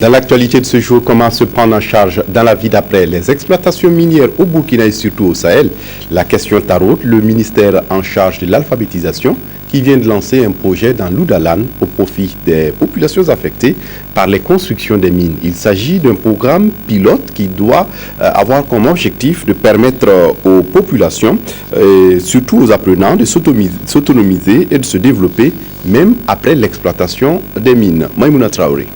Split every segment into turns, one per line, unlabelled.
Dans l'actualité de ce jour, comment se prendre en charge dans la vie d'après les exploitations minières au Burkina et surtout au Sahel? La question taraude le ministère en charge de l'alphabétisation qui vient de lancer un projet dans l'Oudalan au profit des populations affectées par les constructions des mines. Il s'agit d'un programme pilote qui doit avoir comme objectif de permettre aux populations, et surtout aux apprenants, de s'autonomiser et de se développer même après l'exploitation des mines. Maïmouna Traoré.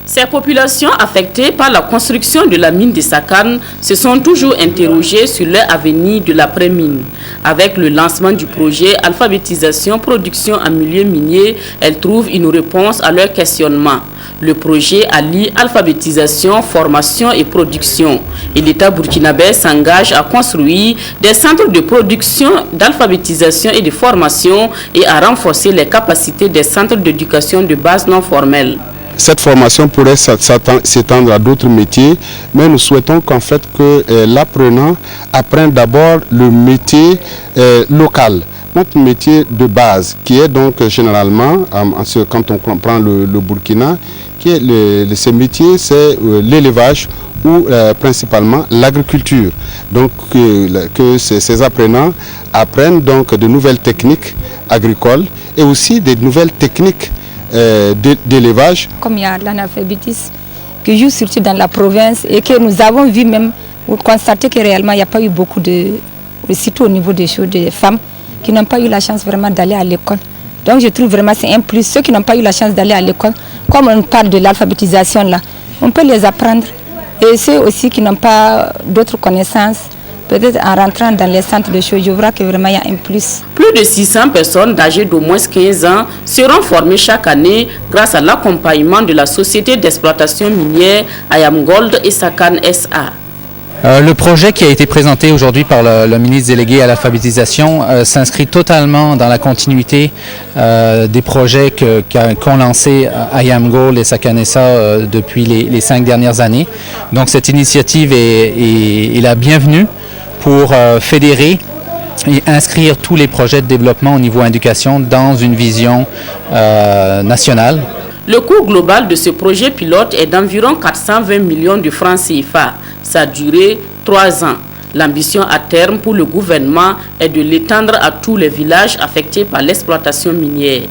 Ces populations affectées par la construction de la mine de Sakane se sont toujours interrogées sur leur avenir de l'après-mine. Avec le lancement du projet Alphabétisation Production en milieu minier, elles trouvent une réponse à leur questionnement. Le projet allie alphabétisation, formation et production. Et l'État burkinabé s'engage à construire des centres de production, d'alphabétisation et de formation et à renforcer les capacités des centres d'éducation de base non formelle.
Cette formation pourrait s'étendre à d'autres métiers, mais nous souhaitons qu'en fait que l'apprenant apprenne d'abord le métier local, notre métier de base, qui est donc généralement, quand on comprend le Burkina, qui est ces métiers, c'est l'élevage ou principalement l'agriculture. Donc que ces apprenants apprennent donc de nouvelles techniques agricoles et aussi des nouvelles techniques d'élevage.
Comme il y a l'analphabétisme qui joue surtout dans la province et que nous avons vu même, ou constaté que réellement il n'y a pas eu beaucoup surtout au niveau des femmes qui n'ont pas eu la chance vraiment d'aller à l'école. Donc je trouve vraiment c'est un plus. Ceux qui n'ont pas eu la chance d'aller à l'école, comme on parle de l'alphabétisation là, on peut les apprendre. Et ceux aussi qui n'ont pas d'autres connaissances, peut-être en rentrant dans les centres de choses, je vois que vraiment il y a un plus.
Plus de 600 personnes âgées d'au moins 15 ans seront formées chaque année grâce à l'accompagnement de la société d'exploitation minière Ayam Gold et Sakane SA.
Le projet qui a été présenté aujourd'hui par le ministre délégué à l'alphabétisation s'inscrit totalement dans la continuité des projets qu'ont lancé Ayam Gold et Sakane SA depuis les 5 dernières années. Donc cette initiative est la bienvenue pour fédérer et inscrire tous les projets de développement au niveau éducation dans une vision nationale.
Le coût global de ce projet pilote est d'environ 420 millions de francs CFA. Sa durée, 3 ans. L'ambition à terme pour le gouvernement est de l'étendre à tous les villages affectés par l'exploitation minière.